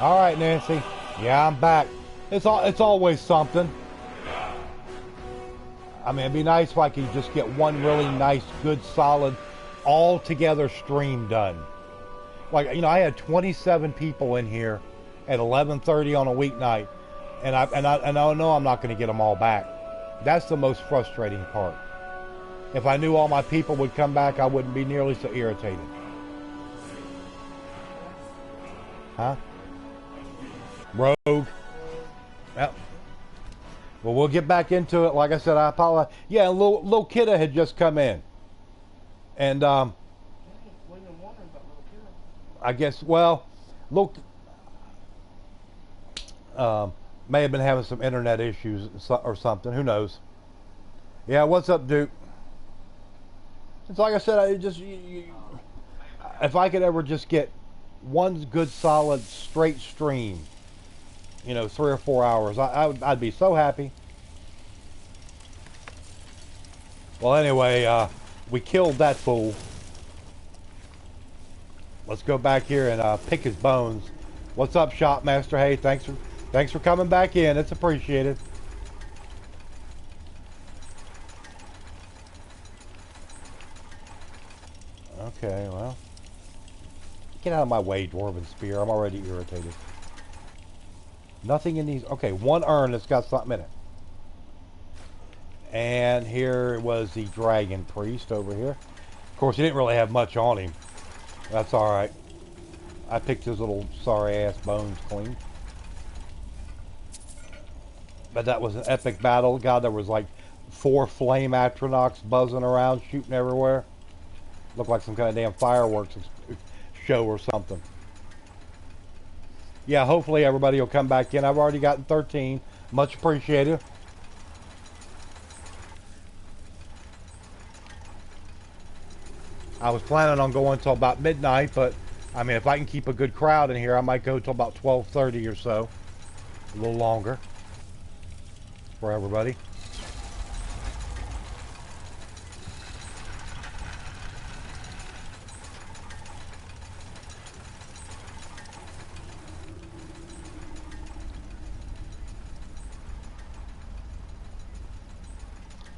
All right, Nancy. Yeah, I'm back. It's always something. I mean, it'd be nice if I could just get one really nice, good, solid, all together stream done. Like, I had 27 people in here at 11:30 on a weeknight, and I know I'm not going to get them all back. That's the most frustrating part. If I knew all my people would come back, I wouldn't be nearly so irritated. Huh? Rogue. Yep. Well, we'll get back into it. Like I said, I apologize. Yeah, little Kidda had just come in, and I guess look, may have been having some internet issues or something. Who knows? Yeah, what's up, Duke? It's like I said, if I could ever just get one good, solid, straight stream, 3 or 4 hours, I'd be so happy. Well, anyway, we killed that fool. Let's go back here and pick his bones. What's up, Shopmaster? Hey, thanks for coming back in. It's appreciated. Okay, well, get out of my way, Dwarven Spear. I'm already irritated. Nothing in these. Okay, one urn that's got something in it. And here was the Dragon Priest over here. Of course, he didn't really have much on him. That's alright. I picked his little sorry-ass bones clean. But that was an epic battle. God, there was like 4 flame Atronachs buzzing around, shooting everywhere. Looked like some kind of damn fireworks show or something. Yeah, hopefully everybody will come back in. I've already gotten 13. Much appreciated. I was planning on going till about midnight, but I mean, if I can keep a good crowd in here, I might go till about 12:30 or so. A little longer for everybody.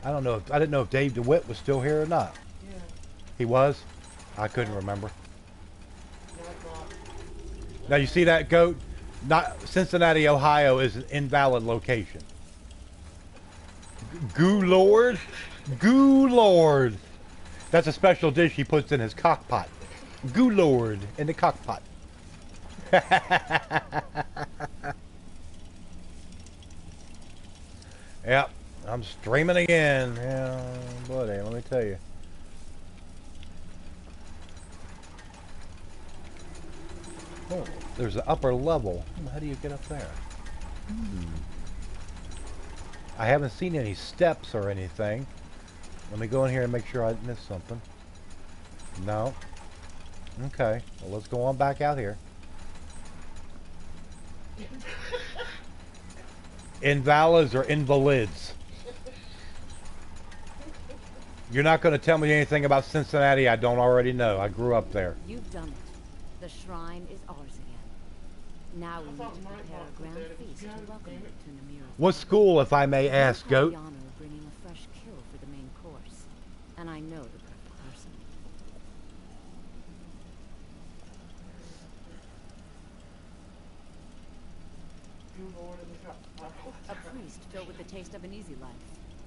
I didn't know if Dave DeWitt was still here or not. Yeah. He was? I couldn't remember. Now you see that goat? Not Cincinnati, Ohio is an invalid location. Goo Lord? Goo Lord. That's a special dish he puts in his cockpot. Goo Lord in the cockpot. Yep, I'm streaming again. Yeah, buddy, let me tell you. Oh, there's an upper level. How do you get up there? I haven't seen any steps or anything. Let me go in here and make sure I didn't miss something. No. Okay, well, let's go on back out here. Invalids or invalids? You're not going to tell me anything about Cincinnati I don't already know. I grew up there. You've done it. The shrine is ours again. Now we need to prepare a grand feast to welcome you to Namira's. What school, if I may ask, Goat? The honor of bringing a fresh kill for the main course, and I know the perfect person. A priest filled with the taste of an easy life.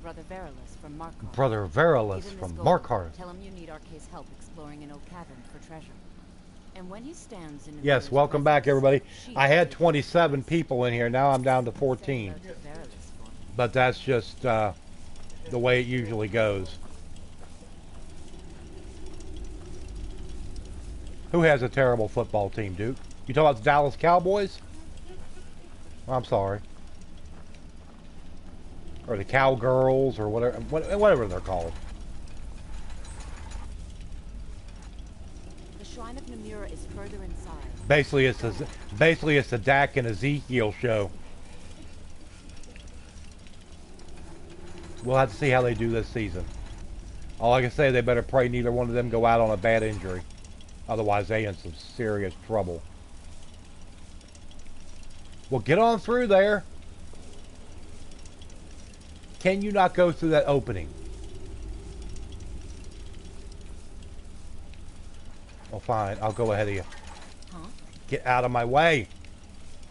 Brother Verilus from Markarth. Brother Verilus from Markarth. Tell him you need Arcay's help exploring an oak cavern for treasure. And when he stands in Yes, welcome back, everybody. I had 27 people in here. Now I'm down to 14. But that's just the way it usually goes. Who has a terrible football team, Duke? You talking about the Dallas Cowboys? I'm sorry. Or the Cowgirls, or whatever they're called. The Shrine of Namira is further inside. Basically, it's the Dak and Ezekiel show. We'll have to see how they do this season. All I can say, they better pray neither one of them go out on a bad injury. Otherwise, they in some serious trouble. Well, get on through there. Can you not go through that opening? Oh, fine. I'll go ahead of you. Huh? Get out of my way.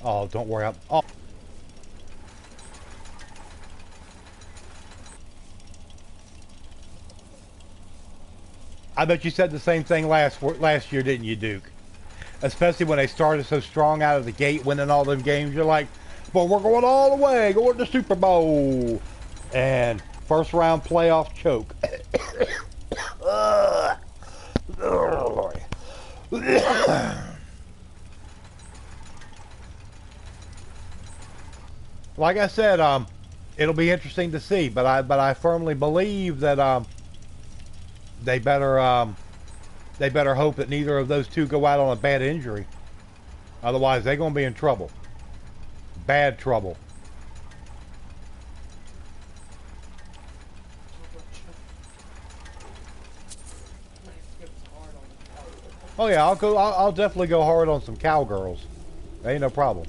Oh, don't worry. Oh. I bet you said the same thing last year, didn't you, Duke? Especially when they started so strong out of the gate, winning all them games. You're like, but we're going all the way, going to the Super Bowl. And first round playoff choke. Like I said, it'll be interesting to see, but I firmly believe that they better hope that neither of those two go out on a bad injury. Otherwise, they're going to be in trouble. Bad trouble. Oh yeah, I'll definitely go hard on some cowgirls. Ain't no problem.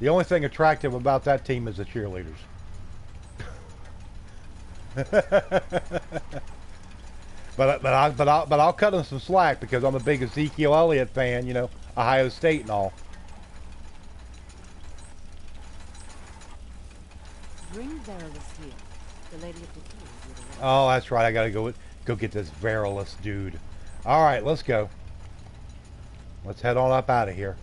The only thing attractive about that team is the cheerleaders. but I'll cut them some slack because I'm a big Ezekiel Elliott fan. You know, Ohio State and all. Bring Verilus here. The lady of the key is with the Oh, that's right. I gotta go get this Verilus dude. All right, let's go. Let's head on up out of here.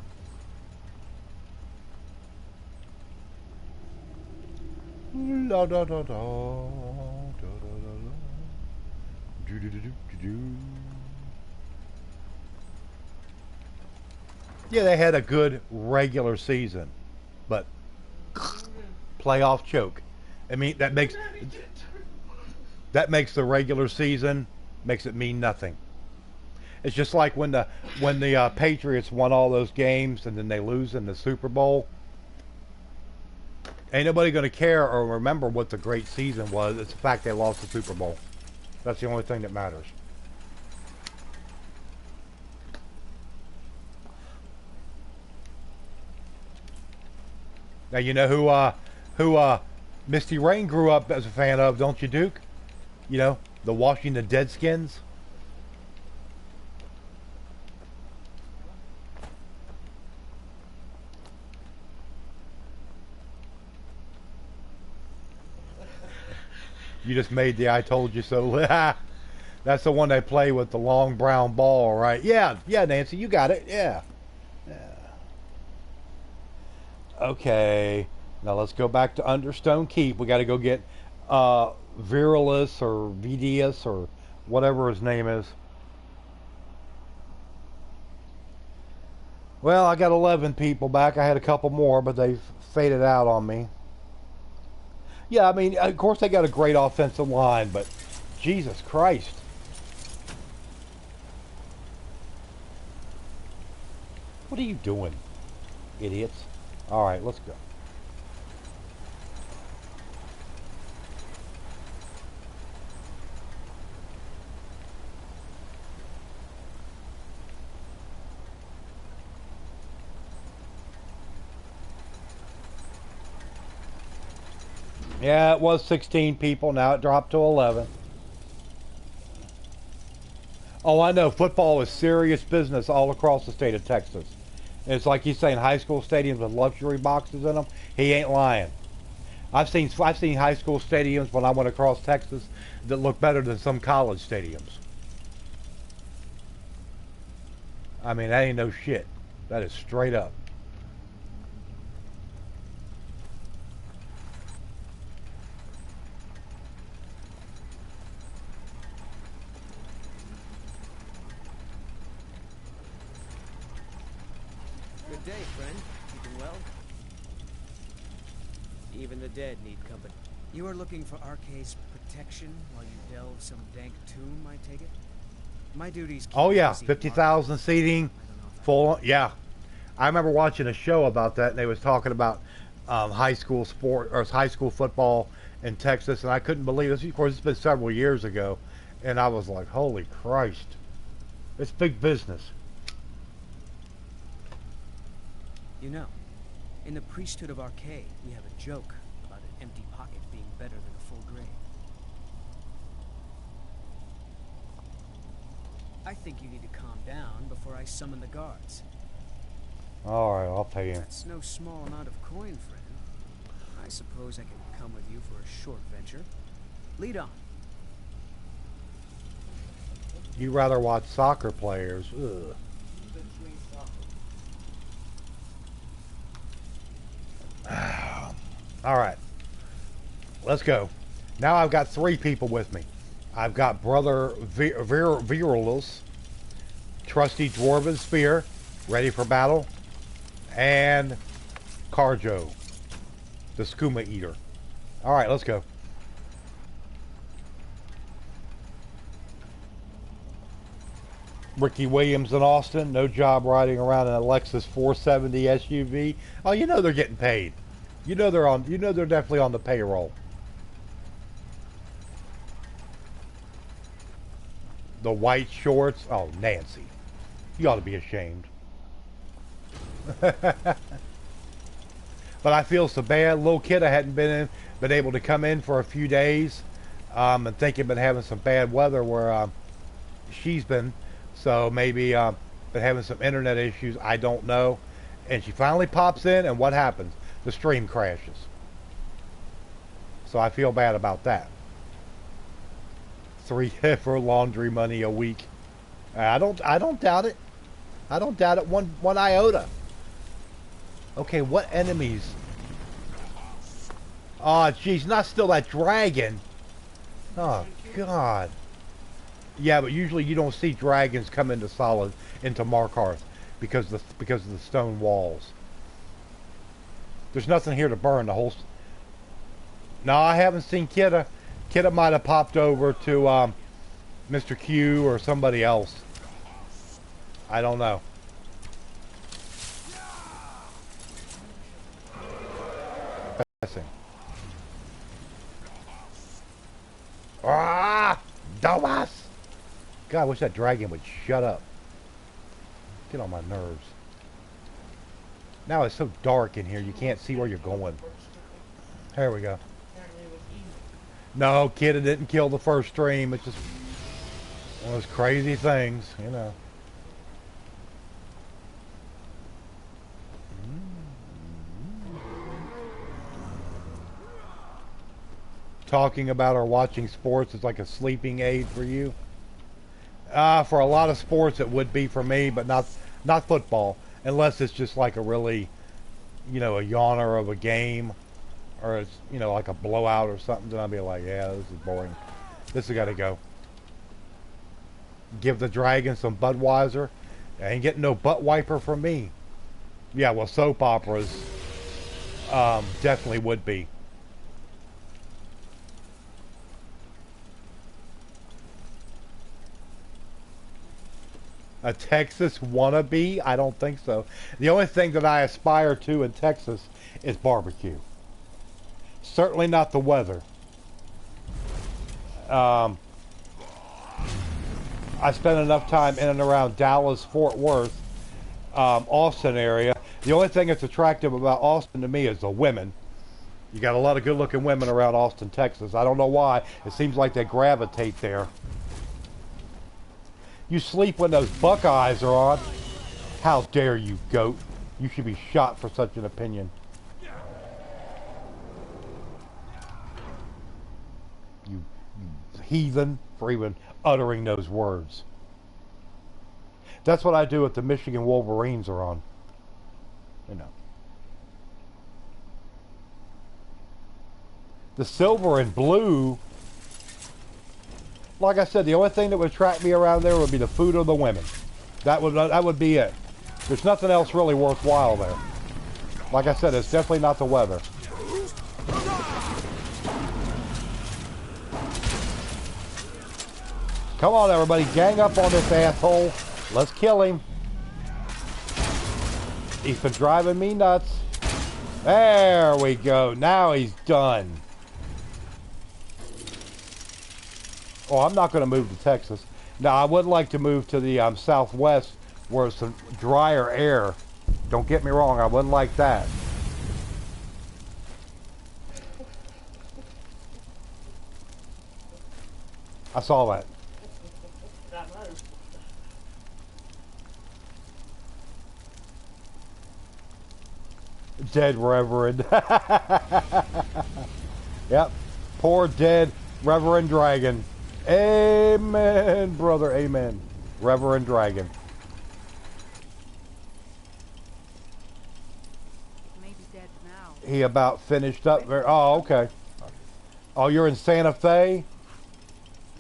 La da da da da da da da. Do do do do do. Yeah, they had a good regular season, but playoff choke. I mean, that makes the regular season makes it mean nothing. It's just like when the Patriots won all those games and then they lose in the Super Bowl. Ain't nobody going to care or remember what the great season was. It's the fact they lost the Super Bowl. That's the only thing that matters. Now you know who Misty Rain grew up as a fan of, don't you, Duke? You know, the Washington Deadskins. You just made the I told you so. That's the one they play with the long brown ball, right? Yeah, Nancy, you got it. Yeah. Okay. Now let's go back to Understone Keep. We got to go get Virilus or Vidius or whatever his name is. Well, I got 11 people back. I had a couple more, but they've faded out on me. Yeah, I mean, of course they got a great offensive line, but Jesus Christ. What are you doing, idiots? All right, let's go. Yeah, it was 16 people. Now it dropped to 11. Oh, I know. Football is serious business all across the state of Texas. And it's like he's saying high school stadiums with luxury boxes in them. He ain't lying. I've seen high school stadiums when I went across Texas that look better than some college stadiums. I mean, that ain't no shit. That is straight up. Good day, friend. Keeping well? Even the dead need company. You are looking for Arcade's protection while you delve some dank tomb, I take it? My duties keep Oh yeah, busy 50,000 seating, full. Yeah, I remember watching a show about that, and they was talking about high school sport or high school football in Texas, and I couldn't believe this. Of course, it's been several years ago, and I was like, "Holy Christ, it's big business." You know, in the priesthood of Arcade, we have a joke about an empty pocket being better than a full grave. I think you need to calm down before I summon the guards. All right, I'll pay you. That's no small amount of coin, friend. I suppose I can come with you for a short venture. Lead on. You rather watch soccer players? Ugh. All right, let's go. Now I've got 3 people with me. I've got Brother Virulus, trusty Dwarven Spear, ready for battle, and Carjo, the Skooma Eater. All right, let's go. Ricky Williams in Austin, no job riding around in a Lexus 470 SUV. Oh, you know they're getting paid. You know they're on. You know they're definitely on the payroll. The white shorts. Oh, Nancy, you ought to be ashamed. But I feel so bad. Little kid, I hadn't been able to come in for a few days, and think I've been having some bad weather where she's been. So maybe been having some internet issues. I don't know. And she finally pops in, and what happens? The stream crashes. So I feel bad about that. 3 for laundry money a week. I don't doubt it. I don't doubt it one iota. Okay, what enemies? Oh, jeez, not still that dragon. Oh, God. Yeah, but usually you don't see dragons come into Markarth because of the stone walls. There's nothing here to burn the whole. No, I haven't seen Kidda. Kidda might have popped over to Mr. Q or somebody else. I don't know. Passing. Ah, Domas! God, I wish that dragon would shut up. Get on my nerves. Now it's so dark in here, you can't see where you're going. There we go. No, kid, it didn't kill the first stream. It's just one of those crazy things, you know. Talking about or watching sports is like a sleeping aid for you. For a lot of sports it would be for me, but not football. Unless it's just like a really, you know, a yawner of a game. Or it's, you know, like a blowout or something. Then I'll be like, yeah, this is boring. This has got to go. Give the dragon some Budweiser. I ain't getting no butt wiper from me. Yeah, well, soap operas definitely would be. A Texas wannabe? I don't think so. The only thing that I aspire to in Texas is barbecue. Certainly not the weather. I spent enough time in and around Dallas, Fort Worth, Austin area. The only thing that's attractive about Austin to me is the women. You got a lot of good-looking women around Austin, Texas. I don't know why. It seems like they gravitate there. You sleep when those Buckeyes are on. How dare you, goat? You should be shot for such an opinion. You heathen for even uttering those words. That's what I do if the Michigan Wolverines are on. You know. The silver and blue, like I said, the only thing that would attract me around there would be the food or the women. That would be it. There's nothing else really worthwhile there. Like I said, it's definitely not the weather. Come on, everybody, gang up on this asshole. Let's kill him. He's been driving me nuts. There we go. Now he's done. Oh, I'm not going to move to Texas. Now, I would like to move to the southwest where it's some drier air. Don't get me wrong, I wouldn't like that. I saw that. Dead Reverend. Yep. Poor dead Reverend Dragon. Amen, brother. Amen. Reverend Dragon. Maybe dead now. He about finished up there. Oh, okay. Oh, you're in Santa Fe?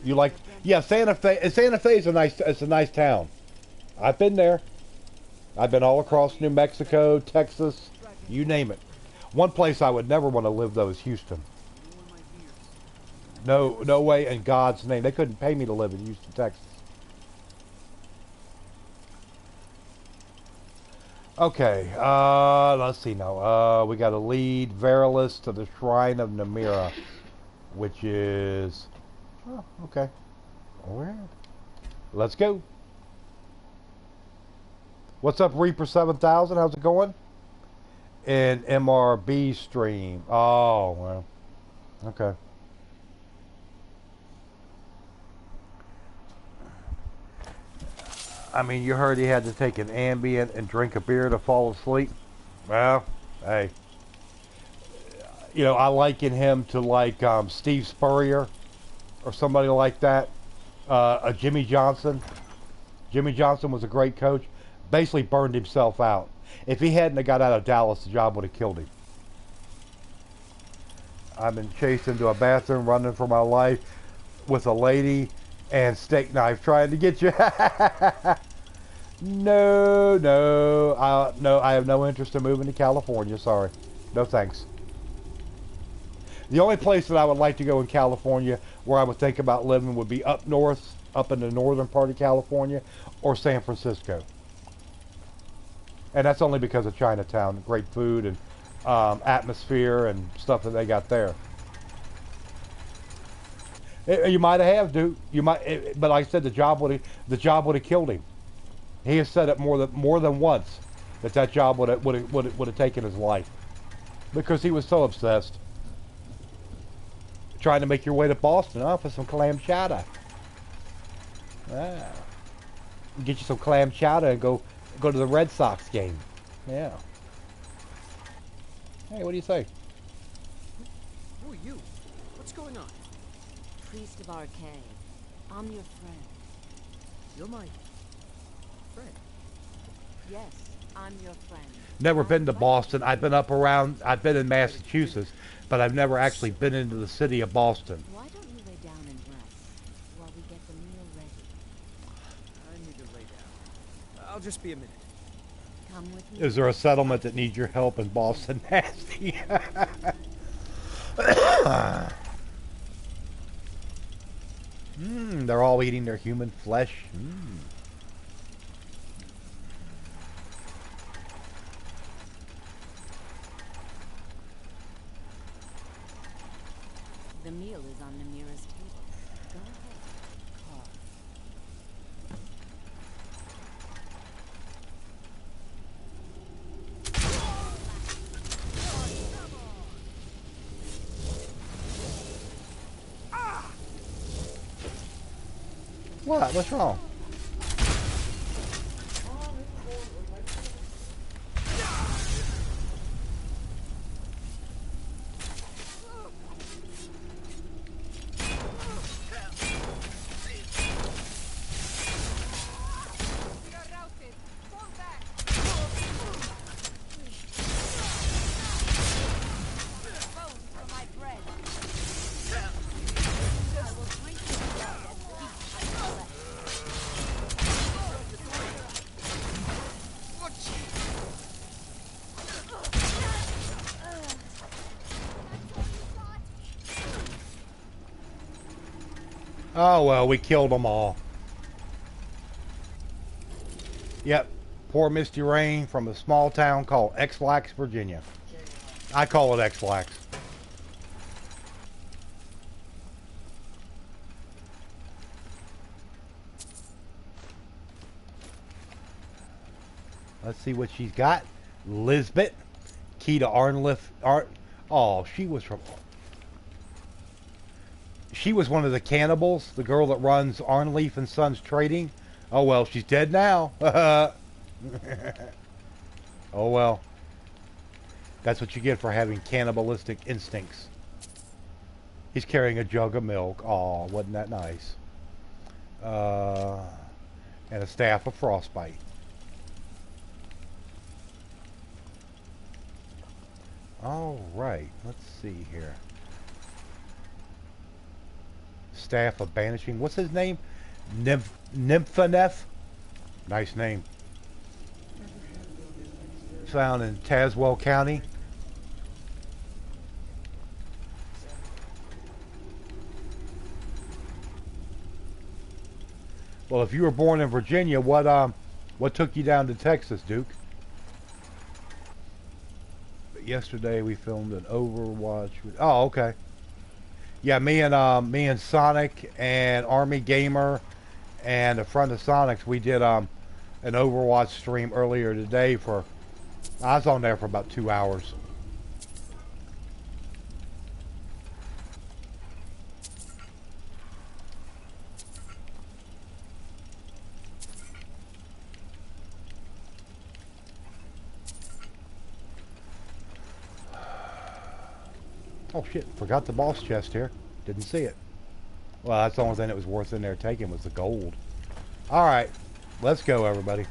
You like? Yeah, Santa Fe. Santa Fe is it's a nice town. I've been there. I've been all across New Mexico, Texas, you name it. One place I would never want to live though is Houston. No, no way in God's name. They couldn't pay me to live in Houston, Texas. Okay, let's see now. We got to lead Verilis to the Shrine of Namira, which is... Oh, okay. All right. Let's go. What's up, Reaper 7000? How's it going? In MRB stream. Oh, well. Okay. I mean, you heard he had to take an Ambien and drink a beer to fall asleep. Well, hey. You know, I liken him to like Steve Spurrier or somebody like that. Jimmy Johnson. Jimmy Johnson was a great coach. Basically burned himself out. If he hadn't have got out of Dallas, the job would have killed him. I've been chased into a bathroom, running for my life with a lady and steak knife trying to get you. No, I have no interest in moving to California. Sorry. No thanks. The only place that I would like to go in California where I would think about living would be up north, up in the northern part of California, or San Francisco. And that's only because of Chinatown, great food and atmosphere and stuff that they got there. You might have, dude. But like I said, the job would have killed him. He has said it more than once that job would have taken his life because he was so obsessed. Trying to make your way to Boston, for some clam chowder. Get you some clam chowder and go to the Red Sox game. Yeah. Hey, what do you say? Who are you? What's going on? Priest of Arcade. I'm your friend. You're my friend. Yes, I'm your friend. Never been to Boston. I've been I've been in Massachusetts, but I've never actually been into the city of Boston. Why don't you lay down and rest while we get the meal ready? I need to lay down. I'll just be a minute. Come with me. Is there a settlement that needs your help in Boston? Nasty. They're all eating their human flesh. The meal is on Namira's table. Go ahead. Carve. What? What's wrong? Oh, well, we killed them all. Yep. Poor Misty Rain from a small town called X-Lax, Virginia. I call it X-Lax. Let's see what she's got. Lisbeth. Key to Arnliff. Oh, she was from... She was one of the cannibals. The girl that runs Arnleaf and Sons Trading. Oh, well, she's dead now. Oh, well. That's what you get for having cannibalistic instincts. He's carrying a jug of milk. Aw, wasn't that nice? And a staff of frostbite. All right, let's see here. Staff of banishing. What's his name? Nymphanef? Nice name. Found in Tazewell County. Well, if you were born in Virginia, what took you down to Texas, Duke? Yesterday we filmed an Overwatch. Oh, okay. Yeah, me and Sonic and Army Gamer and a friend of Sonic's, we did an Overwatch stream earlier today for. I was on there for about 2 hours. Oh shit, forgot the boss chest here. Didn't see it. Well, that's the only thing that was worth in there taking was the gold. Alright, let's go everybody.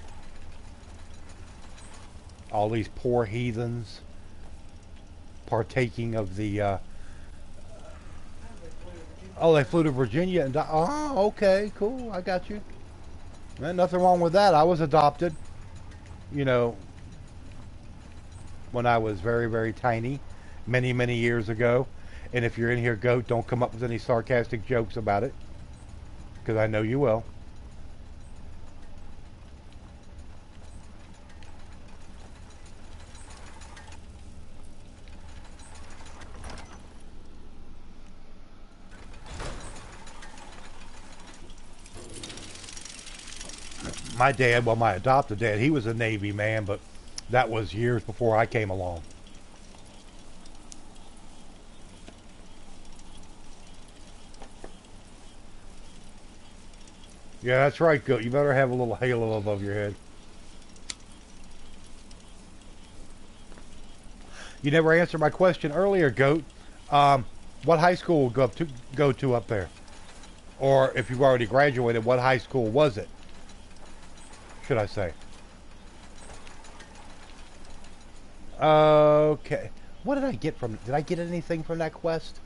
All these poor heathens partaking of the oh, they flew to Virginia and oh, okay, cool, I got you. Man, nothing wrong with that. I was adopted, you know, when I was very, very tiny. Many, many years ago. And if you're in here, Goat, don't come up with any sarcastic jokes about it. Because I know you will. My dad, well, my adopted dad, he was a Navy man, but that was years before I came along. Yeah, that's right, Goat. You better have a little halo above your head. You never answered my question earlier, Goat. What high school will go to up there? Or if you've already graduated, what high school was it? Should I say? Okay. What did I get from... Did I get anything from that quest?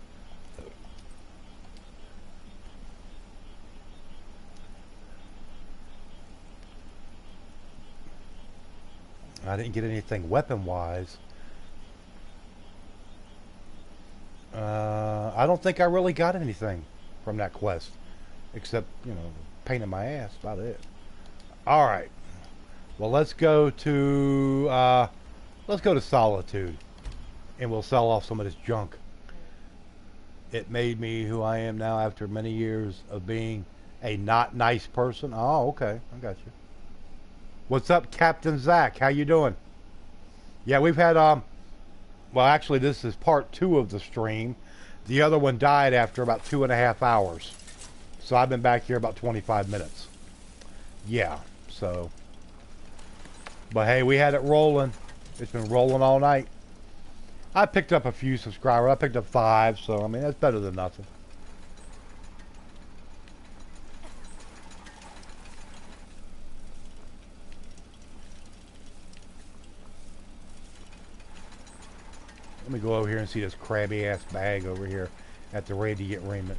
I didn't get anything weapon-wise. I don't think I really got anything from that quest. Except, you know, pain in my ass. About it. Alright. Well, let's go to Solitude. And we'll sell off some of this junk. It made me who I am now after many years of being a not nice person. Oh, okay. I got you. What's up, Captain Zach? How you doing? Yeah, we've had, well, actually, this is part 2 of the stream. The other one died after about 2.5 hours. So I've been back here about 25 minutes. Yeah, so. But hey, we had it rolling. It's been rolling all night. I picked up a few subscribers. I picked up 5, so, I mean, that's better than nothing. Let me go over here and see this crabby ass bag over here at the Radiant Raiment.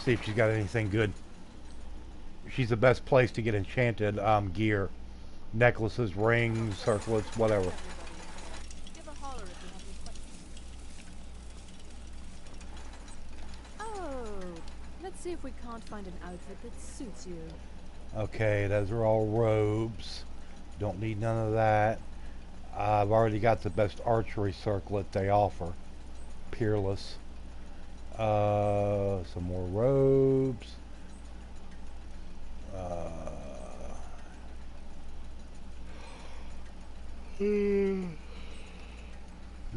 See if she's got anything good. She's the best place to get enchanted gear. Necklaces, rings, circlets, whatever. Oh, let's see if we can't find an outfit that suits you. Okay, those are all robes. Don't need none of that. I've already got the best archery circlet they offer. Peerless. Some more robes.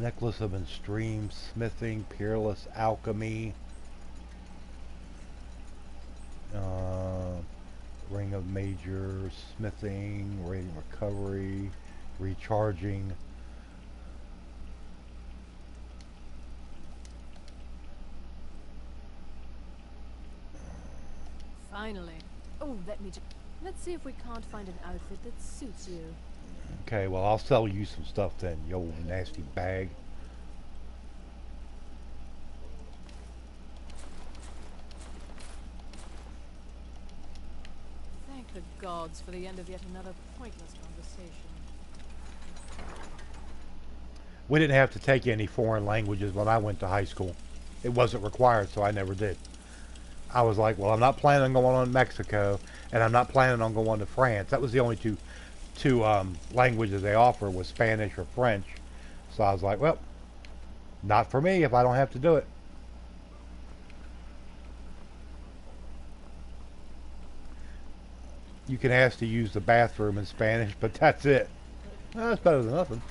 Necklace of Extreme Smithing, Peerless Alchemy, Ring of Major Smithing, Radiant Recovery, Recharging. Finally. Oh, let's see if we can't find an outfit that suits you. Okay, well, I'll sell you some stuff then, you old nasty bag. Thank the gods for the end of yet another pointless conversation. We didn't have to take any foreign languages when I went to high school. It wasn't required, so I never did. I was like, well, I'm not planning on going on Mexico, and I'm not planning on going to France. That was the only two languages they offer, was Spanish or French. So I was like, well, not for me if I don't have to do it. You can ask to use the bathroom in Spanish, but that's it. Well, that's better than nothing.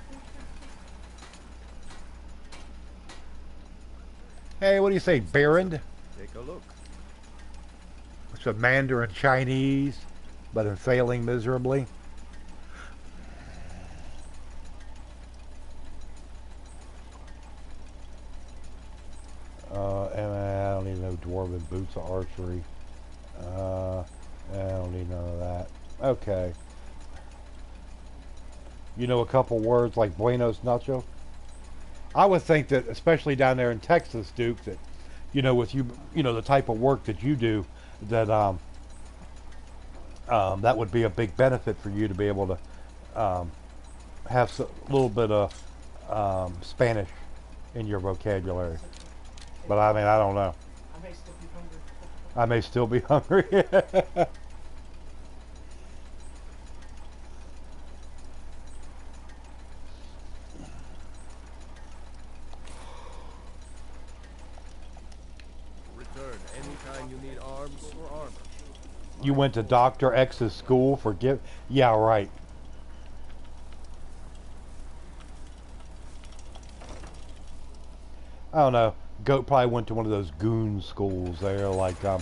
Hey, what do you say, Baron? Take a look. It's a Mandarin Chinese, but in failing miserably. And I don't even know Dwarven Boots of Archery. I don't need none of that. Okay. You know a couple words like Buenos Nacho? I would think that, especially down there in Texas, Duke, that, with the type of work that you do, that that would be a big benefit for you to be able to have a little bit of Spanish in your vocabulary. But I mean, I don't know. I may still be hungry. Return anytime you need arms or armor. You went to Dr. X's school for Yeah, right. I don't know. Goat probably went to one of those goon schools there, like I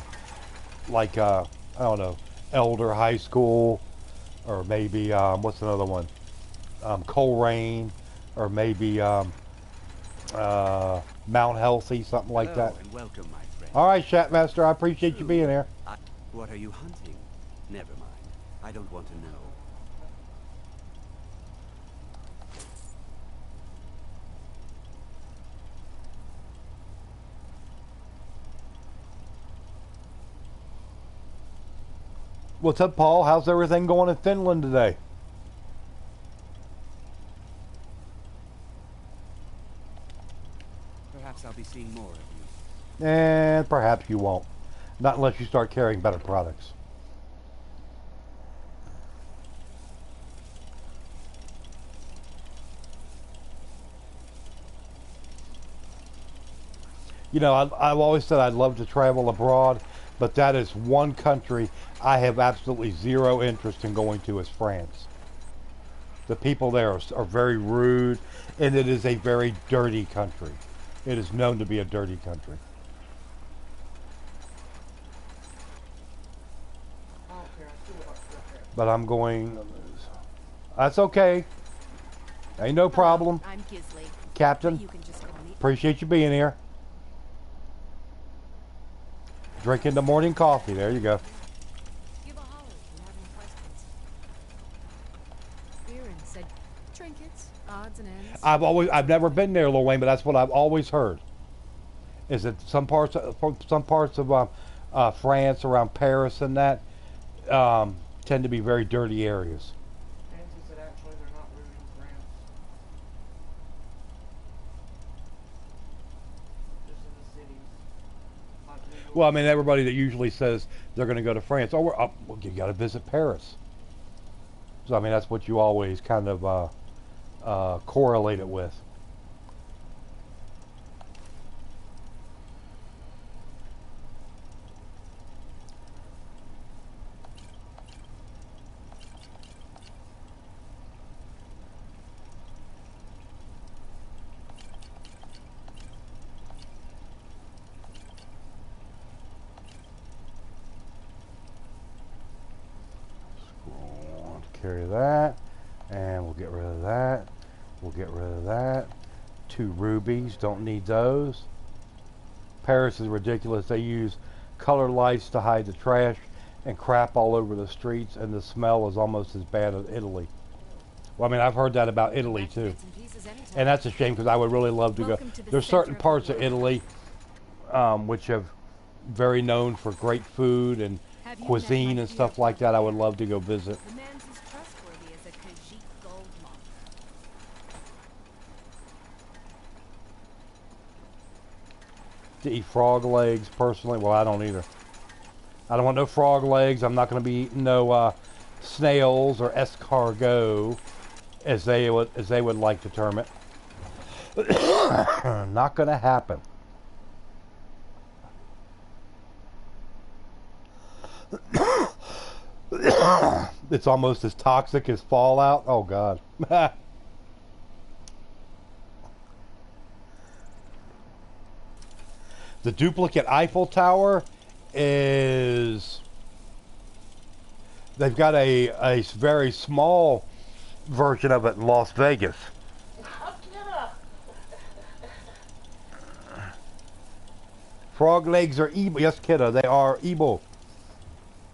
don't know, Elder High School, or maybe what's another one? Coleraine, or maybe Mount Healthy, something like Hello, that. And welcome, my friend. All right, Shatmaster, I appreciate you being here. What are you hunting? Never mind. I don't want to know. What's up, Paul? How's everything going in Finland today? Perhaps I'll be seeing more of you. And perhaps you won't. Not unless you start carrying better products. I've always said I'd love to travel abroad, but that is one country I have absolutely zero interest in going to, is France. The people there are very rude, and it is a very dirty country. It is known to be a dirty country. But I'm going... That's okay. Ain't no problem. I'm Gisley. Captain, You can just call me. appreciate you being here. Drinking the morning coffee. There you go. Give a holler if you have any questions. Aaron said trinkets, odds and ends. I've never been there, Lil Wayne, but that's what I've always heard. Is that some parts of France, around Paris, and that tend to be very dirty areas. Fancy said actually they're not really in France. Just in the cities. Like New York. Well, I mean, everybody that usually says they're going to go to France, well, you got to visit Paris. So, I mean, that's what you always kind of correlate it with. care of that. And we'll get rid of that. We'll get rid of that. 2 rubies. Don't need those. Paris is ridiculous. They use color lights to hide the trash and crap all over the streets, and the smell is almost as bad as Italy. Well, I mean, I've heard that about Italy too, and that's a shame because I would really love to go. There's certain parts of Italy which have very known for great food and cuisine and stuff like that. I would love to go visit. The man's as trustworthy as a Khajiit gold moth. To eat frog legs, personally, well, I don't either. I don't want no frog legs. I'm not going to be eating no snails or escargot, as they would like to term it. Not going to happen. It's almost as toxic as Fallout. Oh God. The duplicate Eiffel Tower is... They've got a very small version of it in Las Vegas. Frog legs are evil. Yes, kidda, they are evil.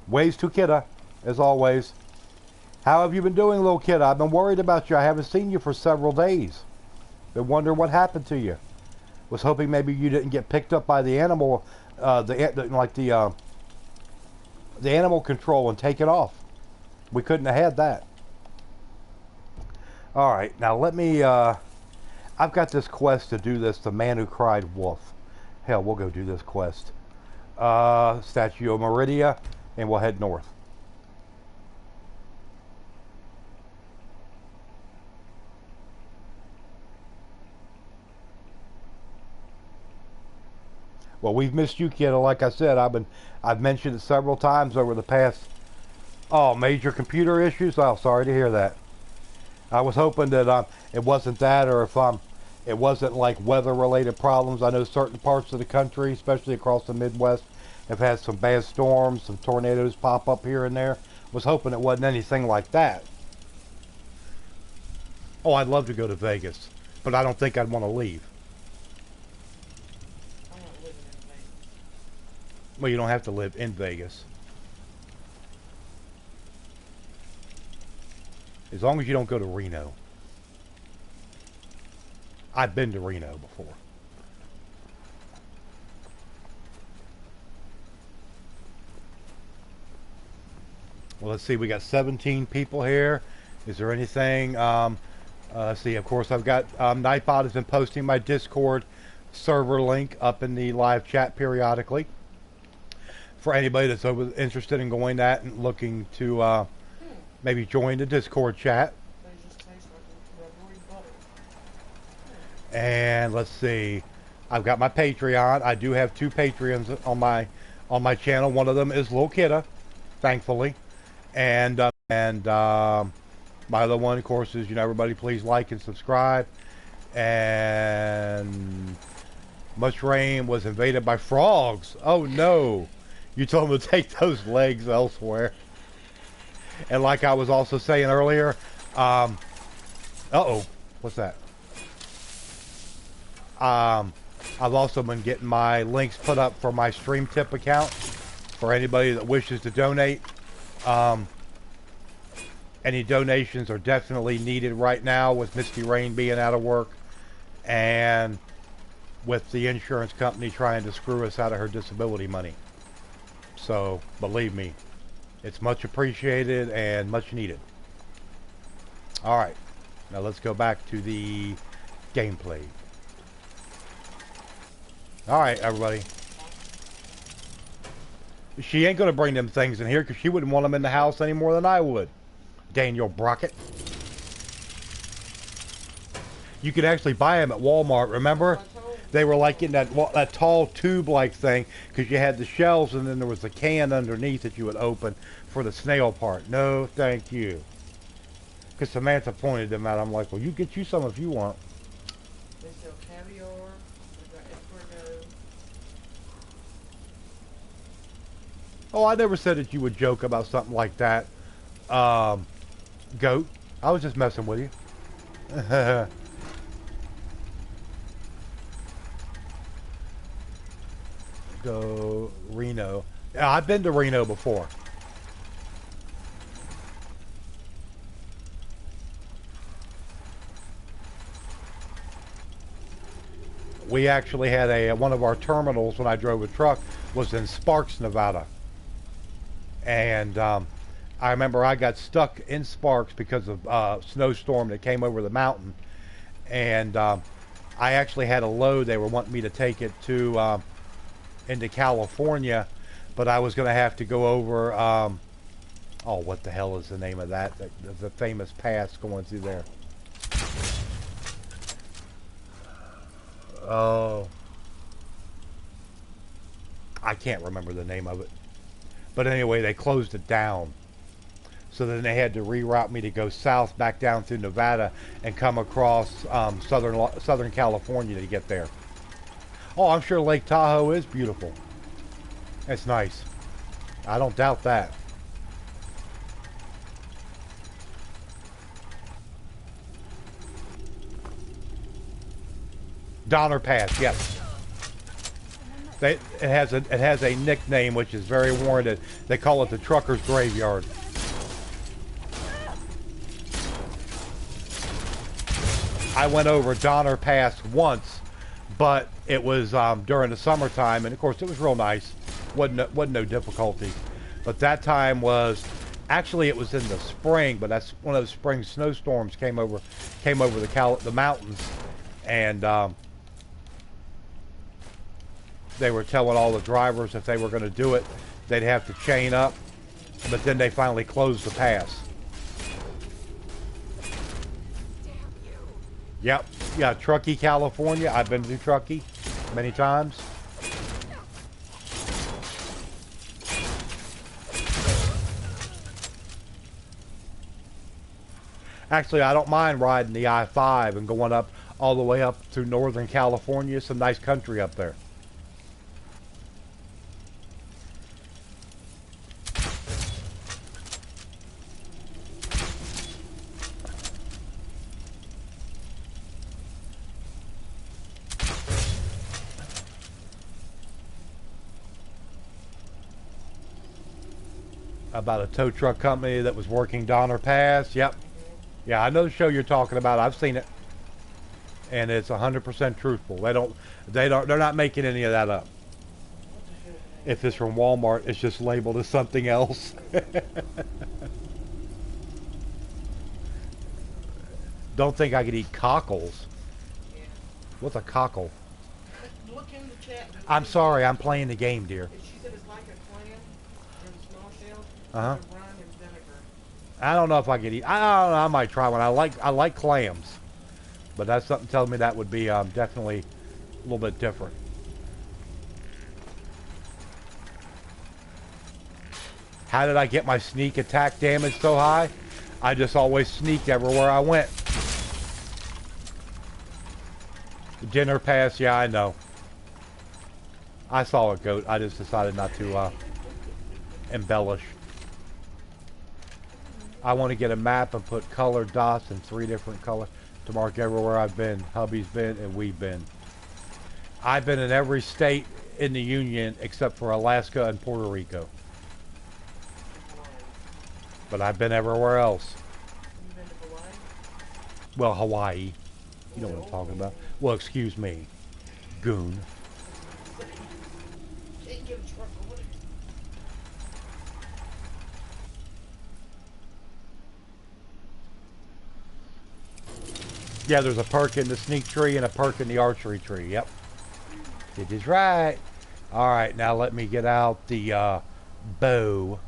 Ways to kidda, as always. How have you been doing, little kidda? I've been worried about you. I haven't seen you for several days. Been wondering what happened to you. Was hoping maybe you didn't get picked up by the animal, the animal control and taken off. We couldn't have had that. All right, now let me. I've got this quest to do this. The Man Who Cried Wolf. Hell, we'll go do this quest. Statue of Meridia, and we'll head north. Well, we've missed you, kiddo. Like I said, I've mentioned it several times over the past. Oh, major computer issues. Oh, sorry to hear that. I was hoping that it wasn't that, or if it wasn't like weather-related problems. I know certain parts of the country, especially across the Midwest, have had some bad storms, some tornadoes pop up here and there. Was hoping it wasn't anything like that. Oh, I'd love to go to Vegas, but I don't think I'd want to leave. Well, you don't have to live in Vegas. As long as you don't go to Reno. I've been to Reno before. Well, let's see. We got 17 people here. Is there anything? Let's see. Of course, I've got Nightbot has been posting my Discord server link up in the live chat periodically. For anybody that's interested in going that and looking to maybe join the Discord chat. And let's see, I've got my Patreon. I do have 2 Patreons on my channel. One of them is Lil Kidda, thankfully, and my other one, of course, is everybody please like and subscribe. And Much Rain was invaded by frogs. Oh no. You told him to take those legs elsewhere. And like I was also saying earlier, uh-oh, what's that? I've also been getting my links put up for my Stream Tip account for anybody that wishes to donate. Any donations are definitely needed right now with Misty Rain being out of work and with the insurance company trying to screw us out of her disability money. So, believe me, it's much appreciated and much needed. Alright, now let's go back to the gameplay. Alright, everybody. She ain't going to bring them things in here because she wouldn't want them in the house any more than I would. Daniel Brockett. You could actually buy them at Walmart, remember? They were like in that tall tube-like thing because you had the shells and then there was the can underneath that you would open for the snail part. No, thank you. Because Samantha pointed them out. I'm like, well, you get you some if you want. They sell caviar. They got escargot. Oh, I never said that you would joke about something like that. Goat. I was just messing with you. Go Reno. Yeah, I've been to Reno before. We actually had one of our terminals when I drove a truck was in Sparks, Nevada. And I remember I got stuck in Sparks because of a snowstorm that came over the mountain. And I actually had a load. They were wanting me to take it to into California, but I was going to have to go over, oh, what the hell is the name of that? The famous pass going through there. Oh, I can't remember the name of it. But anyway, they closed it down. So then they had to reroute me to go south back down through Nevada and come across Southern California to get there. Oh, I'm sure Lake Tahoe is beautiful. It's nice. I don't doubt that. Donner Pass, yes. It has a nickname which is very warranted. They call it the Trucker's Graveyard. I went over Donner Pass once, but it was during the summertime, and of course it was real nice. Wasn't no difficulty. But that time was actually it was in the spring, but that's one of those spring snowstorms came over the mountains, and they were telling all the drivers if they were going to do it, they'd have to chain up. But then they finally closed the pass. Yep. Yeah, Truckee, California. I've been to Truckee many times. Actually, I don't mind riding the I-5 and going up all the way up through Northern California. Some nice country up there. About a tow truck company that was working Donner Pass. Yep. Yeah, I know the show you're talking about. I've seen it. And it's 100% truthful. They're not making any of that up. If it's from Walmart, it's just labeled as something else. Don't think I could eat cockles. What's a cockle? Look in the chat. I'm sorry, I'm playing the game, dear. She said it's like a clam in a small shell. Uh-huh. With brine and vinegar. I don't know if I could eat. I don't know. I might try one. I like clams, but that's something telling me that would be definitely a little bit different. How did I get my sneak attack damage so high? I just always sneaked everywhere I went. Dinner pass, yeah, I know. I saw a goat. I just decided not to embellish. I want to get a map and put colored dots in 3 different colors to mark everywhere I've been. Hubby's been and we've been. I've been in every state in the Union except for Alaska and Puerto Rico. But I've been everywhere else. You been to Hawaii? Well, Hawaii. You know what I'm talking about. Well, excuse me, goon. Can't get a truck over there. Yeah, there's a perk in the sneak tree and a perk in the archery tree. Yep. It is right. All right, now let me get out the bow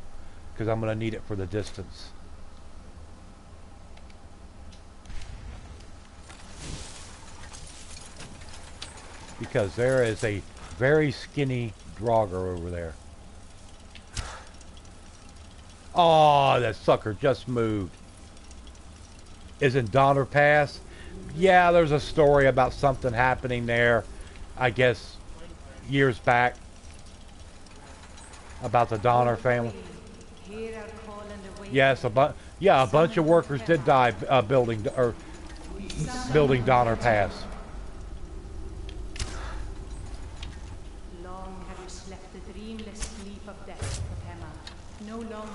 because I'm going to need it for the distance. Because there is a very skinny Draugr over there. Oh, that sucker just moved. Isn't Donner Pass? Yeah, there's a story about something happening there, I guess, years back, about the Donner family. Yes, Yeah, a bunch of workers did die building Donner Pass. Long have you slept the dreamless sleep of death, Fatima. No longer.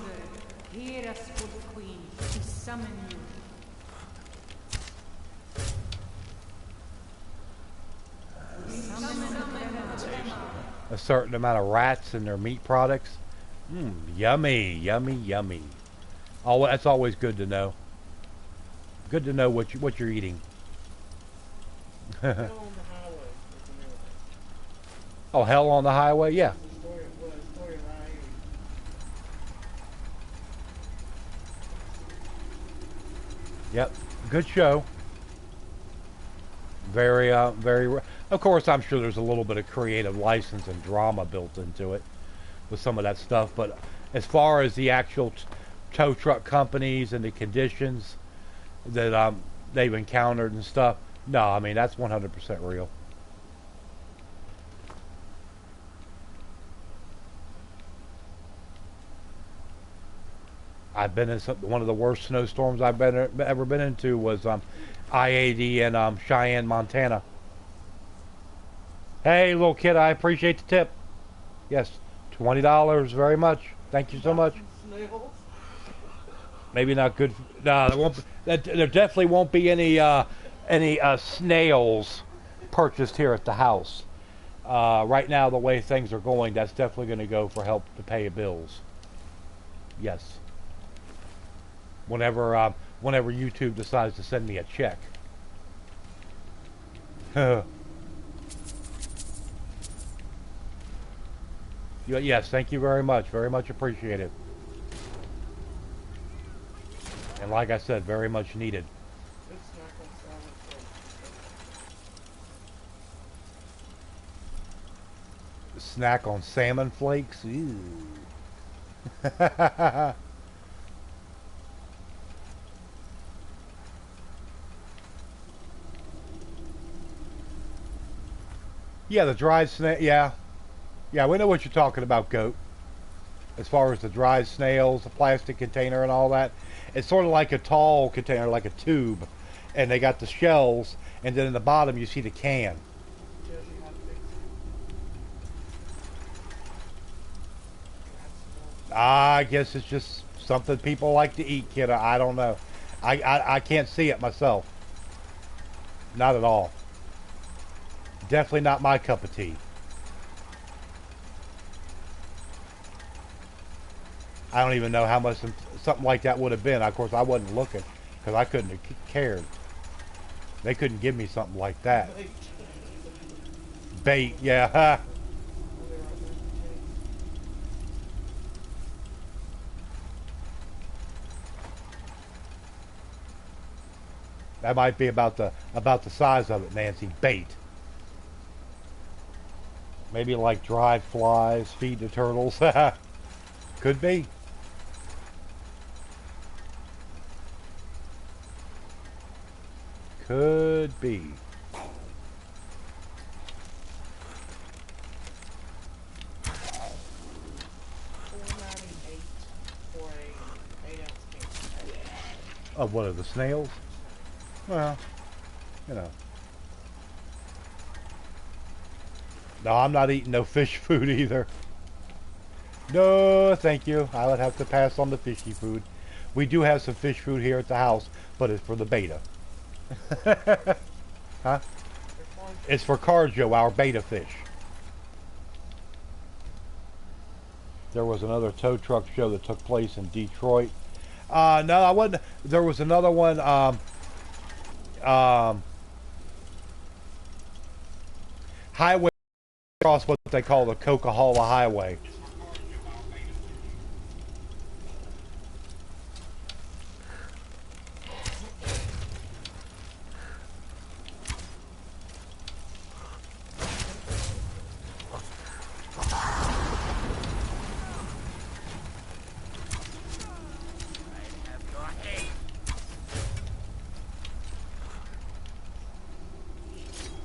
Hear us, good queen. We summon you. A certain amount of rats in their meat products. Yummy, yummy, yummy. Oh, that's always good to know. Good to know what you're eating. Oh, Hell on the Highway? Yeah. Yep. Good show. Very. Of course, I'm sure there's a little bit of creative license and drama built into it with some of that stuff. But as far as the actual tow truck companies and the conditions that they've encountered and stuff, no, I mean that's 100% real. I've been in one of the worst snowstorms I've ever been into was I-80 in Cheyenne, Montana. Hey, little kid, I appreciate the tip. Yes, $20 very much. Thank you so much. Maybe not good. No, there won't. There definitely won't be any snails purchased here at the house. Right now, the way things are going, that's definitely going to go for help to pay bills. Yes. Whenever YouTube decides to send me a check. Yes, thank you very much. Very much appreciated. And like I said, very much needed. Snack on salmon flakes? Ew. Yeah, the dried snail. Yeah. Yeah, we know what you're talking about, Goat. As far as the dried snails, the plastic container and all that. It's sort of like a tall container, like a tube. And they got the shells, and then in the bottom you see the can. I guess it's just something people like to eat, kid. I don't know. I can't see it myself. Not at all. Definitely not my cup of tea. I don't even know how much something like that would have been. Of course, I wasn't looking because I couldn't have cared. They couldn't give me something like that. Bait, yeah. That might be about the size of it, Nancy. Bait. Maybe like dried flies, feed the turtles. Could be. Could be. Of what, of the snails? Well, you know. No, I'm not eating no fish food either. No, thank you. I would have to pass on the fishy food. We do have some fish food here at the house, but it's for the beta. Huh? It's for Carjo, our beta fish. There was another tow truck show that took place in Detroit. No, I wasn't. There was another one. Highway across what they call the Coca-Cola Highway.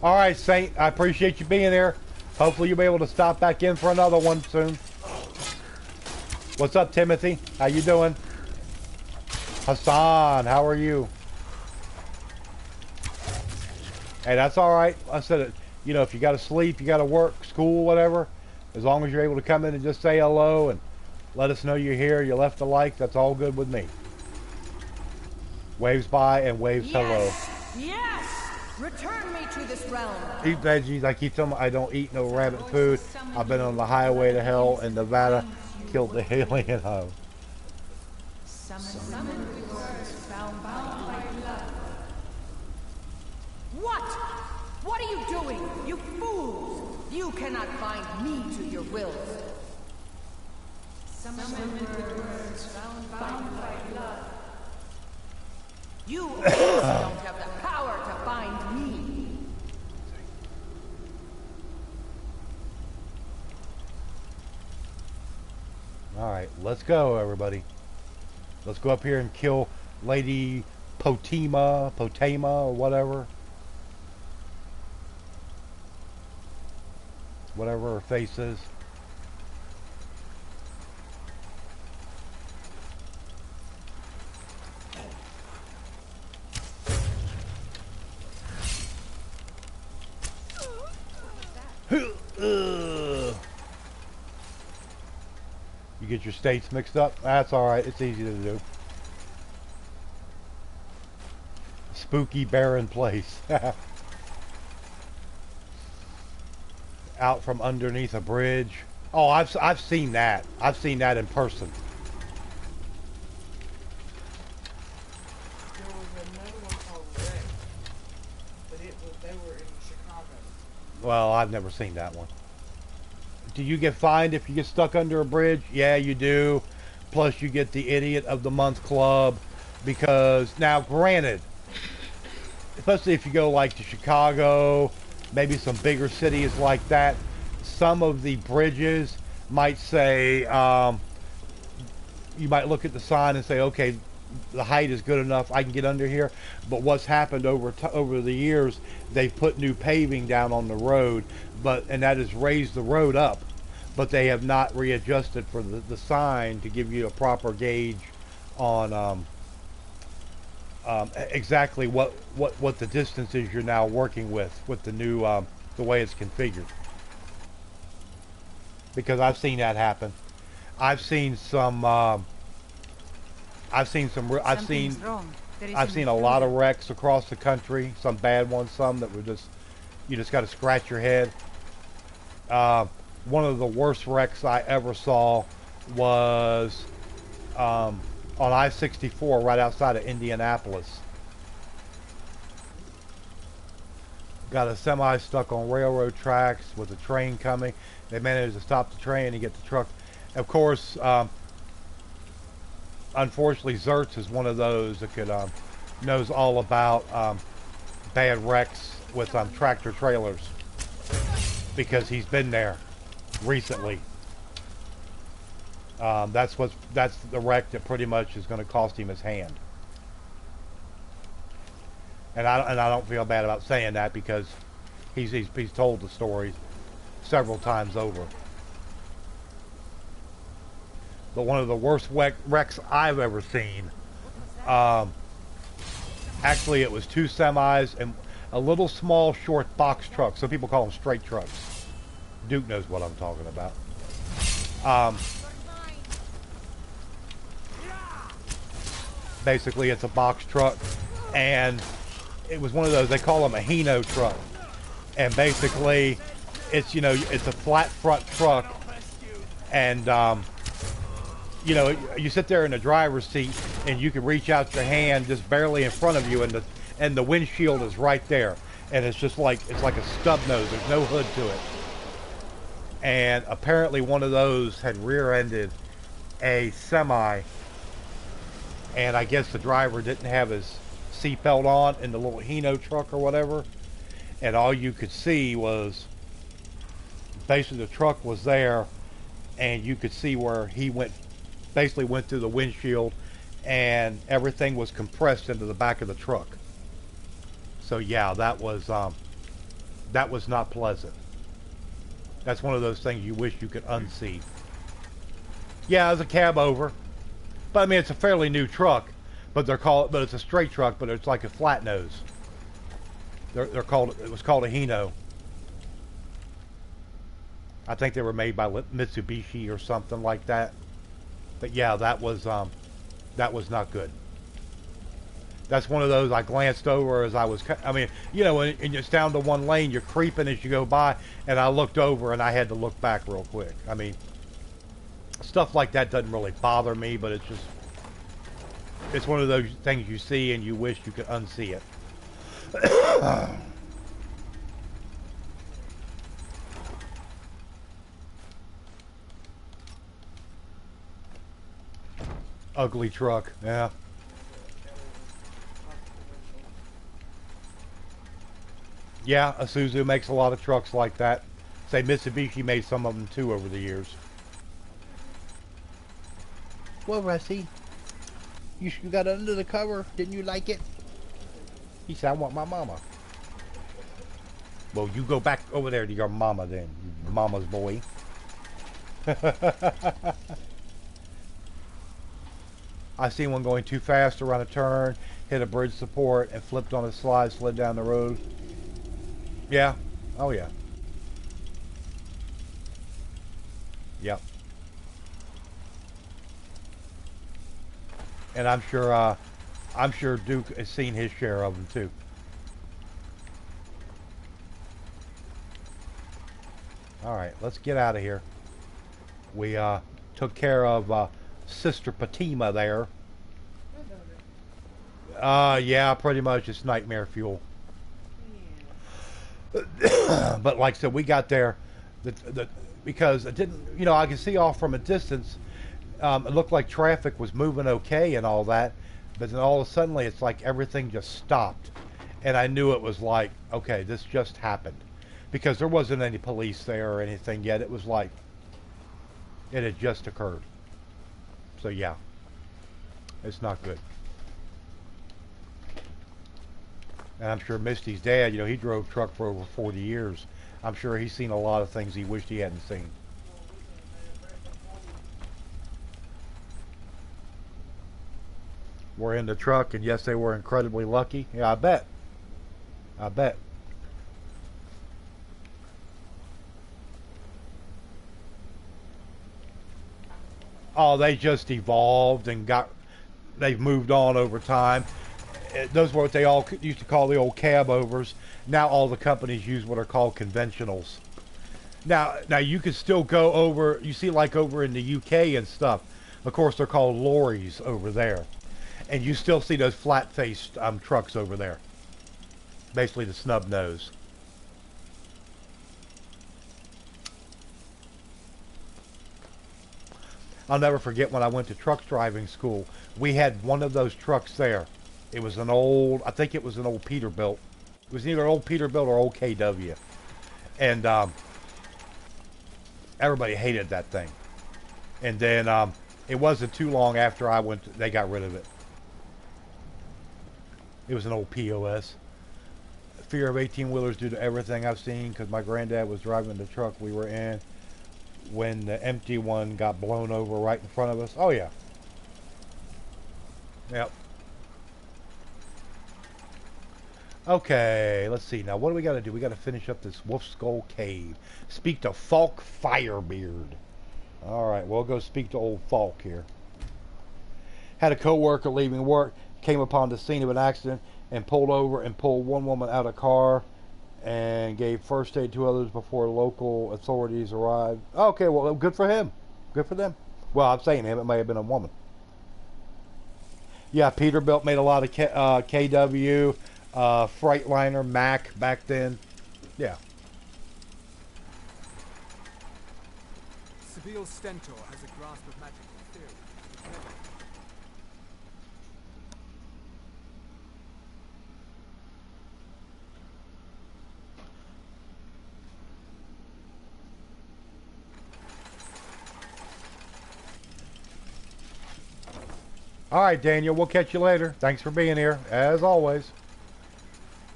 All right, Saint, I appreciate you being there. Hopefully you'll be able to stop back in for another one soon. What's up, Timothy? How you doing? Hassan, how are you? Hey, that's all right. I said it. You know, if you got to sleep, you got to work, school, whatever. As long as you're able to come in and just say hello and let us know you're here, you left a like, that's all good with me. Waves by and waves hello. Yes! Return me to this realm. Eat veggies. I keep telling them I don't eat no rabbit food. I've been on the highway to hell in Nevada, killed the alien hoe. Summoned with words bound by blood. What? What are you doing? You fools! You cannot bind me to your wills. Summoned with words bound by blood. You also don't have the power to bind me. Alright, let's go, everybody. Let's go up here and kill Lady Potema, or whatever. Whatever her face is. You get your states mixed up? That's alright, it's easy to do. Spooky, barren place. Out from underneath a bridge. Oh, I've seen that. I've seen that in person. There was another one called Rex, but they were in Chicago. Well, I've never seen that one. Do you get fined if you get stuck under a bridge? Yeah, you do. Plus, you get the Idiot of the Month Club. Because, now, granted, especially if you go, like, to Chicago, maybe some bigger cities like that, some of the bridges might say, you might look at the sign and say, okay, the height is good enough, I can get under here. But what's happened over the years, they've put new paving down on the road, and that has raised the road up, but they have not readjusted for the sign to give you a proper gauge on exactly what the distance is you're now working with the new the way it's configured. Because I've seen that happen. I've seen I've seen a lot of wrecks across the country. Some bad ones, some that were just, you just got to scratch your head. One of the worst wrecks I ever saw was on I-64 right outside of Indianapolis. Got a semi stuck on railroad tracks with a train coming. They managed to stop the train and get the truck. Of course, unfortunately, Zertz is one of those that could knows all about bad wrecks with tractor trailers, because he's been there recently. That's the wreck that pretty much is going to cost him his hand. And I don't feel bad about saying that, because he's told the story several times over. But one of the worst wrecks I've ever seen. Actually, it was two semis and a little small short box truck. Some people call them straight trucks. Duke knows what I'm talking about. Basically, it's a box truck, and it was one of those, they call them a Hino truck. And basically, it's, it's a flat front truck, and you sit there in the driver's seat and you can reach out your hand just barely in front of you, and the windshield is right there, and it's just like, it's like a stub nose. There's no hood to it. And apparently one of those had rear-ended a semi, and I guess the driver didn't have his seatbelt on in the little Hino truck or whatever, and all you could see was basically the truck was there, and you could see where he basically went through the windshield, and everything was compressed into the back of the truck. So yeah, that was not pleasant. That's one of those things you wish you could unsee. Yeah, it was a cab over, but I mean, it's a fairly new truck, but but it's a straight truck, but it's like a flat nose. They're called, it was called a Hino. I think they were made by Mitsubishi or something like that. But yeah, that was not good. That's one of those I glanced over as I was, I mean, you know, and it's down to one lane, you're creeping as you go by, and I looked over and I had to look back real quick. I mean, stuff like that doesn't really bother me, but it's just, it's one of those things you see and you wish you could unsee it. Ugly truck, yeah. Yeah, Isuzu makes a lot of trucks like that. Say Mitsubishi made some of them too over the years. Well, Rusty, you got under the cover. Didn't you like it? He said, I want my mama. Well, you go back over there to your mama then, you mama's boy. I seen one going too fast around a turn, hit a bridge support, and flipped on a slide, slid down the road. Yeah. Oh, yeah. Yep. And I'm sure Duke has seen his share of them too. All right, let's get out of here. We took care of Sister Fatima there. Yeah, pretty much it's nightmare fuel. But like I said, we got there because it didn't, you know, I could see off from a distance. It looked like traffic was moving okay and all that, but then all of a sudden it's like everything just stopped, and I knew it was like, okay, this just happened, because there wasn't any police there or anything yet. It was like it had just occurred. So yeah, it's not good. And I'm sure Misty's dad, you know, he drove truck for over 40 years. I'm sure he's seen a lot of things he wished he hadn't seen. We're in the truck, and yes, they were incredibly lucky. Yeah, I bet. I bet. Oh, they just evolved and they've moved on over time. Those were what they all used to call the old cab overs. Now all the companies use what are called conventionals. Now you could still go over, you see like over in the UK and stuff, of course they're called lorries over there. And you still see those flat-faced trucks over there. Basically the snub nose. I'll never forget when I went to truck driving school, we had one of those trucks there. It was an old, I think it was an old Peterbilt. It was either old Peterbilt or old KW. And everybody hated that thing. And then it wasn't too long after I went, they got rid of it. It was an old POS. Fear of 18-wheelers due to everything I've seen, because my granddad was driving the truck we were in when the empty one got blown over right in front of us. Oh yeah. Yep. Okay, let's see. Now what do we got to do? We got to finish up this Wolf Skull Cave. Speak to Falk Firebeard. Alright, we'll go speak to old Falk here. Had a co-worker leaving work, came upon the scene of an accident and pulled over and pulled one woman out of a car and gave first aid to others before local authorities arrived. Okay, well, good for him. Good for them. Well, I'm saying him. It may have been a woman. Yeah, Peterbilt made a lot of KW, Freightliner, Mack back then. Yeah. Seville Stentor has a grasp of magical theory. All right, Daniel, we'll catch you later. Thanks for being here, as always.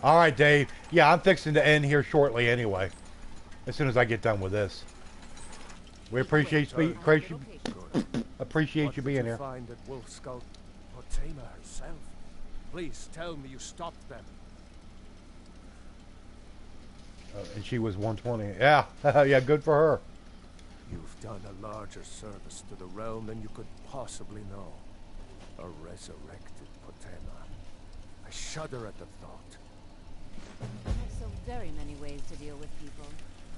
All right, Dave. Yeah, I'm fixing to end here shortly anyway, as soon as I get done with this. We appreciate you being here. Find at Wolf Skull, but Potema herself. Please tell me you stopped them. And she was 120. Yeah, yeah, good for her. You've done a larger service to the realm than you could possibly know. A resurrected Potema. I shudder at the thought. There's so very many ways to deal with people.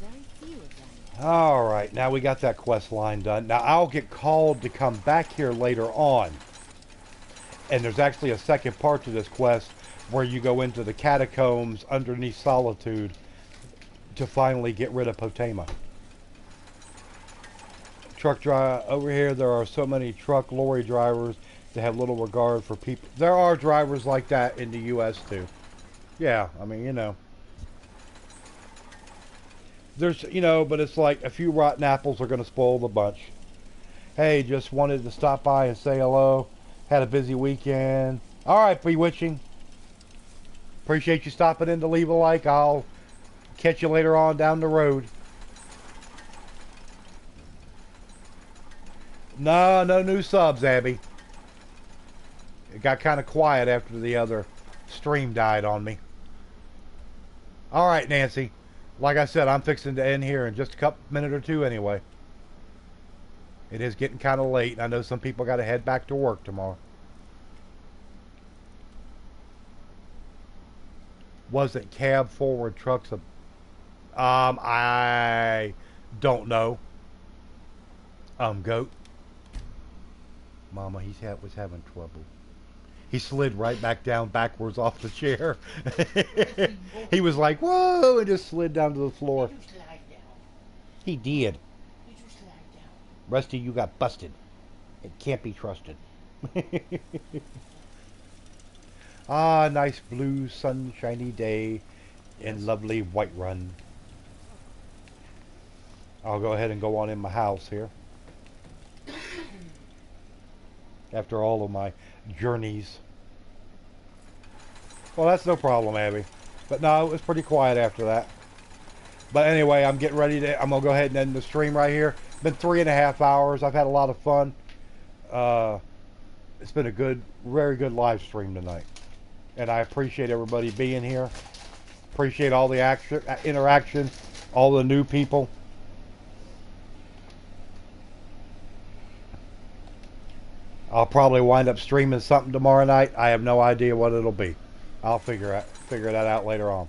Very few of them. All right, now we got that quest line done. Now I'll get called to come back here later on. And there's actually a second part to this quest where you go into the catacombs underneath Solitude to finally get rid of Potema. Truck driver over here, there are so many lorry drivers that have little regard for people. There are drivers like that in the U.S. too. Yeah, I mean, you know. There's, you know, but it's like a few rotten apples are going to spoil the bunch. Hey, just wanted to stop by and say hello. Had a busy weekend. All right, Bewitching. Appreciate you stopping in to leave a like. I'll catch you later on down the road. No new subs, Abby. It got kind of quiet after the other stream died on me. All right, Nancy. Like I said, I'm fixing to end here in just a minute or two anyway. It is getting kind of late, and I know some people got to head back to work tomorrow. Wasn't cab forward trucks a... I don't know. Goat. Mama, was having trouble. He slid right back down backwards off the chair. He was like, whoa, and just slid down to the floor. He did. Rusty, you got busted. It can't be trusted. Ah, nice blue sunshiny day in lovely Whiterun. I'll go ahead and go on in my house here. After all of my journeys. Well, that's no problem, Abby. But no, it was pretty quiet after that. But anyway, I'm getting ready to... I'm going to go ahead and end the stream right here. It's been 3.5 hours. I've had a lot of fun. It's been a very good live stream tonight. And I appreciate everybody being here. Appreciate all the interaction. All the new people. I'll probably wind up streaming something tomorrow night. I have no idea what it'll be. I'll figure that out later on.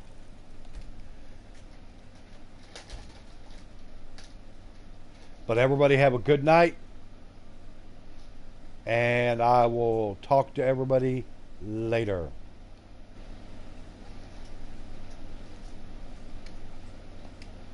But everybody have a good night. And I will talk to everybody later.